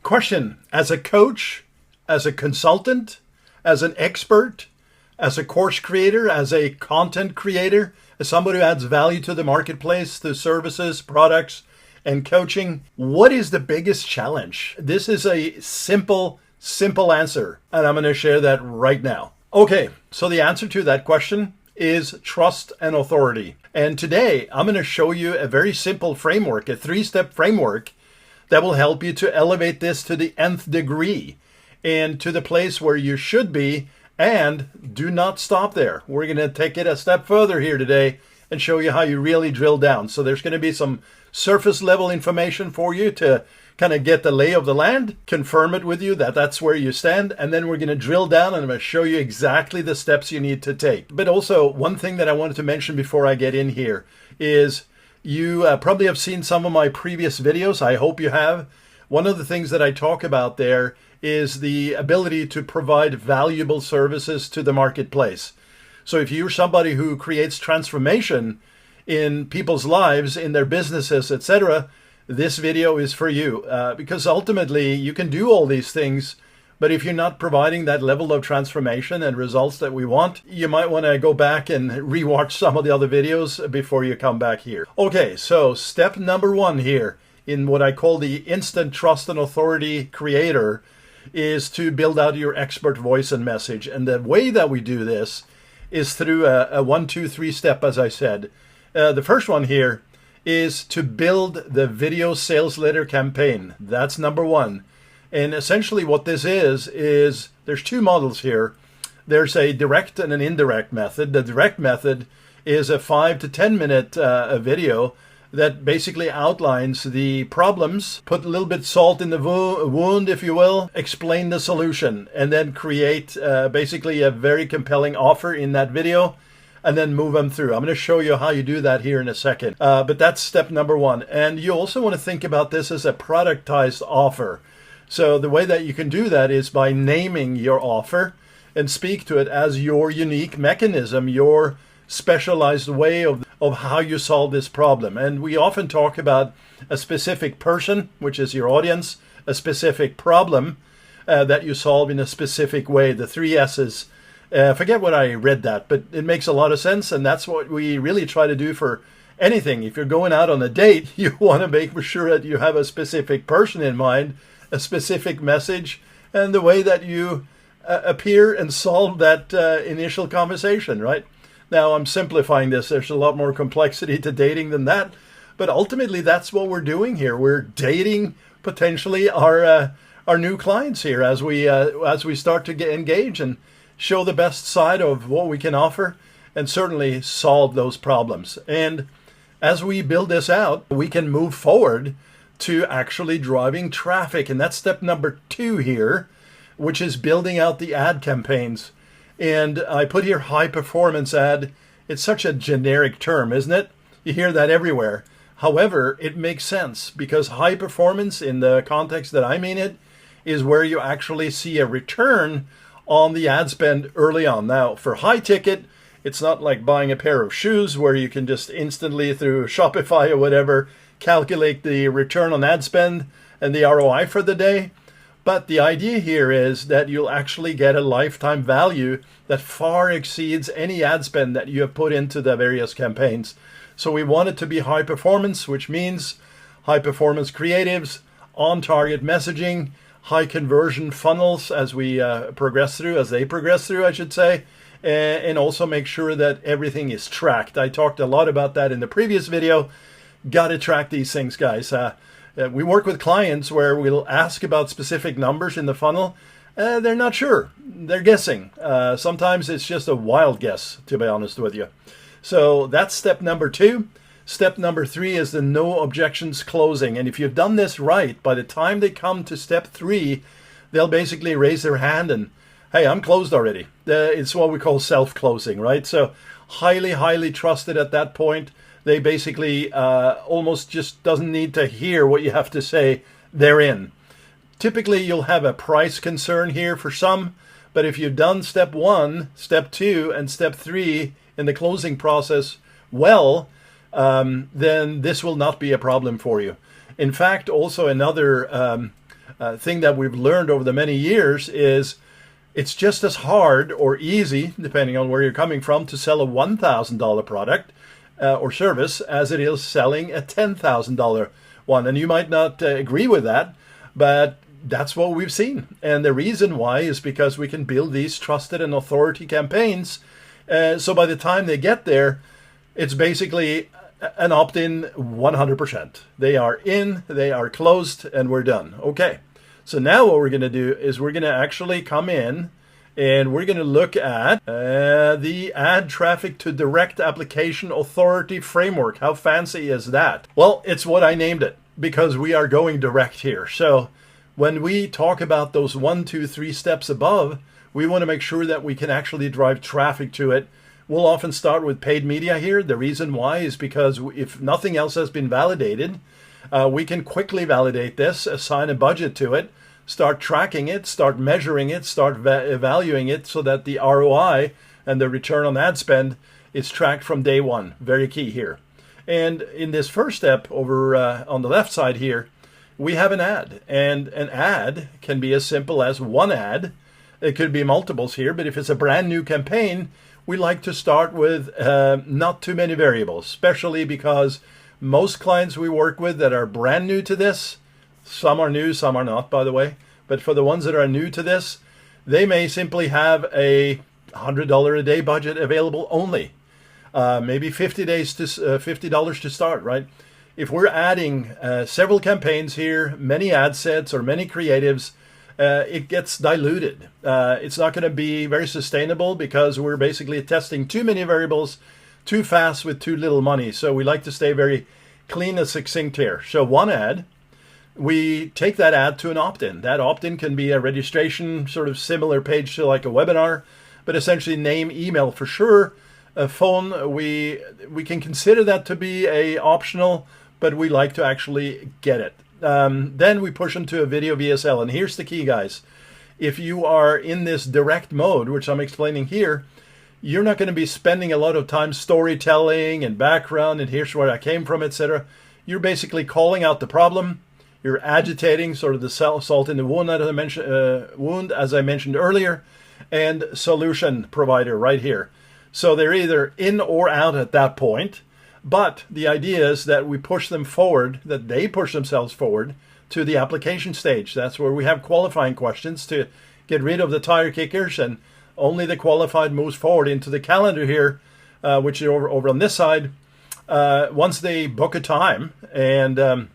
Question: as a coach, as a consultant, as an expert, as a course creator, as a content creator, as somebody who adds value to the marketplace through services, products, and coaching, what is the biggest challenge? This is a simple answer, and I'm going to share that right now. Okay, so the answer to that question is trust and authority. And today, I'm going to show you a very simple framework, a 3-step framework that will help you to elevate this to the nth degree and to the place where you should be. And do not stop there. We're going to take it a step further here today and show you how you really drill down. So there's going to be some surface level information for you to kind of get the lay of the land, confirm it with you that that's where you stand, and then we're going to drill down and I'm going to show you exactly the steps you need to take. But also, one thing that I wanted to mention before I get in here is you probably have seen some of my previous videos. I hope you have. One of the things that I talk about there is the ability to provide valuable services to the marketplace. So if you're somebody who creates transformation in people's lives, in their businesses, etc., this video is for you. Because ultimately, you can do all these things, but if you're not providing that level of transformation and results that we want, you might want to go back and rewatch some of the other videos before you come back here. Okay, so step number 1 here in what I call the instant trust and authority creator is to build out your expert voice and message. And the way that we do this is through a 1, 2, 3 step, as I said. The first one here is to build the video sales letter campaign. That's number 1. And essentially what this is there's 2 models here. There's a direct and an indirect method. The direct method is a 5 to 10 minute video that basically outlines the problems, put a little bit salt in the wound, if you will, explain the solution, and then create basically a very compelling offer in that video, and then move them through. I'm going to show you how you do that here in a second. But that's step number 1. And you also want to think about this as a productized offer. So the way that you can do that is by naming your offer and speak to it as your unique mechanism, your specialized way of how you solve this problem. And we often talk about a specific person, which is your audience, a specific problem that you solve in a specific way, the 3 S's. Forget what I read that, but it makes a lot of sense, and that's what we really try to do for anything. If you're going out on a date, you want to make sure that you have a specific person in mind, a specific message, and the way that you appear and solve that initial conversation, right? Now, I'm simplifying this. There's a lot more complexity to dating than that. But ultimately, that's what we're doing here. We're dating potentially our new clients here as we start to get engaged and show the best side of what we can offer and certainly solve those problems. And as we build this out, we can move forward to actually driving traffic. And that's step number 2 here, which is building out the ad campaigns. And I put here high performance ad. It's such a generic term, isn't it? You hear that everywhere. However, it makes sense because high performance in the context that I mean it is where you actually see a return on the ad spend early on. Now, for high ticket, it's not like buying a pair of shoes where you can just instantly through Shopify or whatever calculate the return on ad spend and the ROI for the day. But the idea here is that you'll actually get a lifetime value that far exceeds any ad spend that you have put into the various campaigns. So we want it to be high performance, which means high performance creatives, on target messaging, high conversion funnels as we progress through, I should say, and also make sure that everything is tracked. I talked a lot about that in the previous video. Got to track these things, guys. We work with clients where we'll ask about specific numbers in the funnel. They're not sure. They're guessing. Sometimes it's just a wild guess, to be honest with you. So that's step number 2. Step number 3 is the no objections closing. And if you've done this right, by the time they come to step 3, they'll basically raise their hand and, hey, I'm closed already. It's what we call self-closing, right? So highly, highly trusted at that point. They basically almost just doesn't need to hear what you have to say. They're in. Typically, you'll have a price concern here for some, but if you've done step 1, step 2, and step 3 in the closing process well, then this will not be a problem for you. In fact, also another thing that we've learned over the many years is it's just as hard or easy, depending on where you're coming from, to sell a $1,000 product or service as it is selling a $10,000 one. And you might not agree with that, but that's what we've seen. And the reason why is because we can build these trusted and authority campaigns. So by the time they get there, it's basically an opt-in 100%. They are in, they are closed, and we're done. Okay. So now what we're going to do is we're going to actually come in and we're going to look at the Add Traffic to Direct Application Authority Framework. How fancy is that? Well, it's what I named it because we are going direct here. So when we talk about those 1, 2, 3 steps above, we want to make sure that we can actually drive traffic to it. We'll often start with paid media here. The reason why is because if nothing else has been validated, we can quickly validate this, assign a budget to it, start tracking it, start measuring it, start evaluating it so that the ROI and the return on ad spend is tracked from day one. Very key here. And in this first step over on the left side here, we have an ad. And an ad can be as simple as one ad. It could be multiples here, but if it's a brand new campaign, we like to start with not too many variables, especially because most clients we work with that are brand new to this, some are new, some are not, by the way, but for the ones that are new to this, they may simply have a $100 a day budget available only. Maybe $50 to start, right? If we're adding several campaigns here, many ad sets or many creatives, it gets diluted. It's not going to be very sustainable because we're basically testing too many variables too fast with too little money. So we like to stay very clean and succinct here. So one ad, we take that ad to an opt-in. That opt-in can be a registration, sort of similar page to like a webinar, but essentially name, email for sure. A phone, we can consider that to be a optional, but we like to actually get it. Then we push them to a video VSL. And here's the key, guys. If you are in this direct mode, which I'm explaining here, you're not going to be spending a lot of time storytelling and background and here's where I came from, etc. You're basically calling out the problem. You're agitating sort of the salt in the wound, as I mentioned earlier, and solution provider right here. So they're either in or out at that point. But the idea is that we push them forward, that they push themselves forward to the application stage. That's where we have qualifying questions to get rid of the tire kickers, and only the qualified moves forward into the calendar here, which is over on this side. Once they book a time and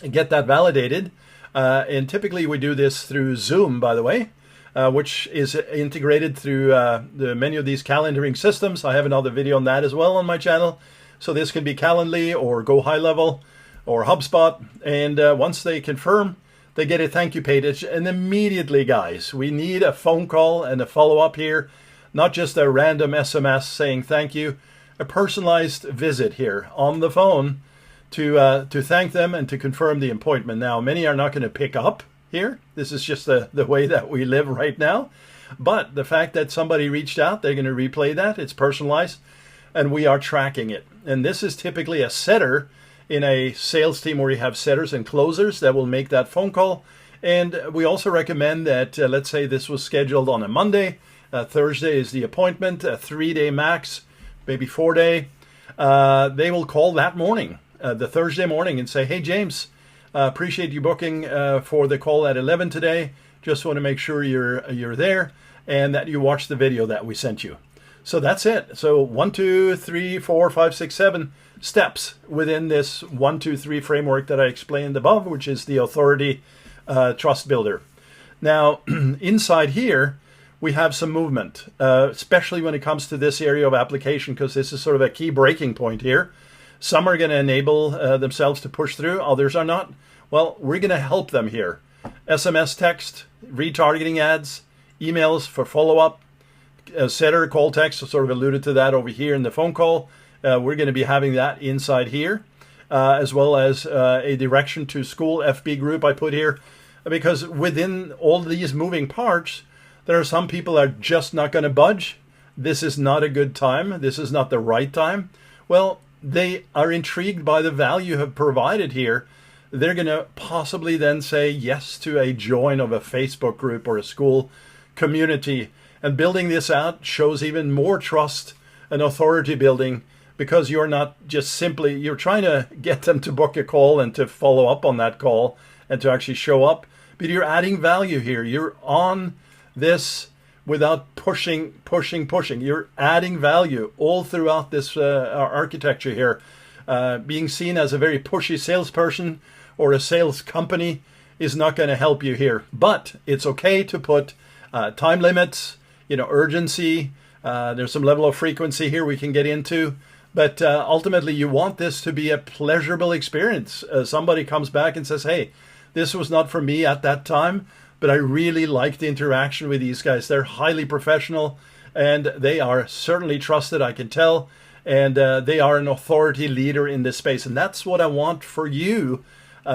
get that validated, and typically we do this through Zoom, by the way, which is integrated through the many of these calendaring systems. I have another video on that as well on my channel. So this can be Calendly or Go High Level or HubSpot. And once they confirm, they get a thank you page. And immediately, guys, we need a phone call and a follow-up here. Not just a random SMS saying thank you. A personalized visit here on the phone to thank them and to confirm the appointment. Now, many are not going to pick up here. This is just the way that we live right now. But the fact that somebody reached out, they're going to replay that. It's personalized. And we are tracking it. And this is typically a setter in a sales team where you have setters and closers that will make that phone call. And we also recommend that, let's say this was scheduled on a Monday, Thursday is the appointment, a 3-day max, maybe 4-day. They will call that morning, the Thursday morning, and say, hey, James, appreciate you booking for the call at 11 today. Just want to make sure you're there and that you watch the video that we sent you. So that's it. So 1, 2, 3, 4, 5, 6, 7 steps within this 1, 2, 3 framework that I explained above, which is the authority trust builder. Now, inside here, we have some movement, especially when it comes to this area of application, because this is sort of a key breaking point here. Some are going to enable themselves to push through. Others are not. Well, we're going to help them here. SMS text, retargeting ads, emails for follow-up, setter call text, so sort of alluded to that over here in the phone call. We're going to be having that inside here, as well as a direction to school FB group I put here, because within all these moving parts, there are some people that are just not going to budge. This is not a good time. This is not the right time. Well, they are intrigued by the value you have provided here. they're going to possibly then say yes to a join of a Facebook group or a school community. And building this out shows even more trust and authority building, because you're not just simply, you're trying to get them to book a call and to follow up on that call and to actually show up, but you're adding value here. You're on this without pushing. You're adding value all throughout this architecture here. Being seen as a very pushy salesperson or a sales company is not going to help you here. But it's okay to put time limits, urgency. There's some level of frequency here we can get into. But ultimately, you want this to be a pleasurable experience. Somebody comes back and says, hey, this was not for me at that time, but I really like the interaction with these guys. They're highly professional, and they are certainly trusted, I can tell. And they are an authority leader in this space. And that's what I want for you.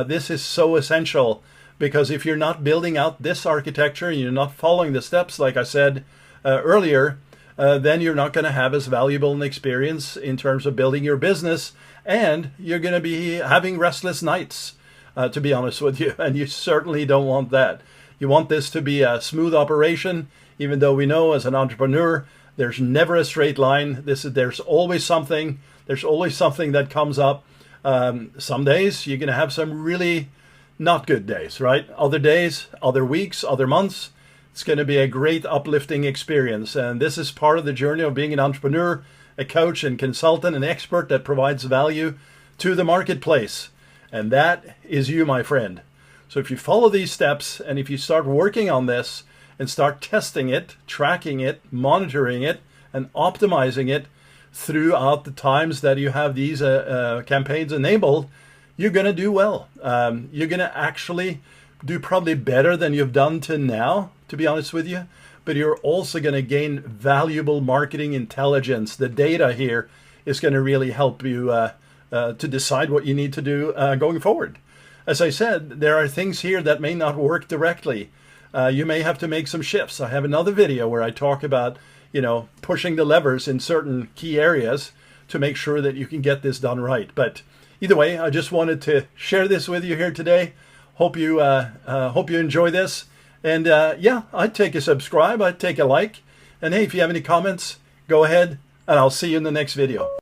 This is so essential, because if you're not building out this architecture, you're not following the steps, like I said earlier, then you're not going to have as valuable an experience in terms of building your business. And you're going to be having restless nights, to be honest with you. And you certainly don't want that. You want this to be a smooth operation, even though we know as an entrepreneur, there's never a straight line. There's always something. There's always something that comes up. Some days you're going to have some really not good days, right? Other days, other weeks, other months, it's going to be a great uplifting experience. And this is part of the journey of being an entrepreneur, a coach and consultant, an expert that provides value to the marketplace. And that is you, my friend. So if you follow these steps, and if you start working on this and start testing it, tracking it, monitoring it, and optimizing it throughout the times that you have these campaigns enabled, you're going to do well. You're going to actually do probably better than you've done to now, to be honest with you. But you're also going to gain valuable marketing intelligence. The data here is going to really help you to decide what you need to do going forward. As I said, there are things here that may not work directly. You may have to make some shifts. I have another video where I talk about, pushing the levers in certain key areas to make sure that you can get this done right. But either way, I just wanted to share this with you here today. Hope you enjoy this. And I'd take a subscribe. I'd take a like. And hey, if you have any comments, go ahead, and I'll see you in the next video.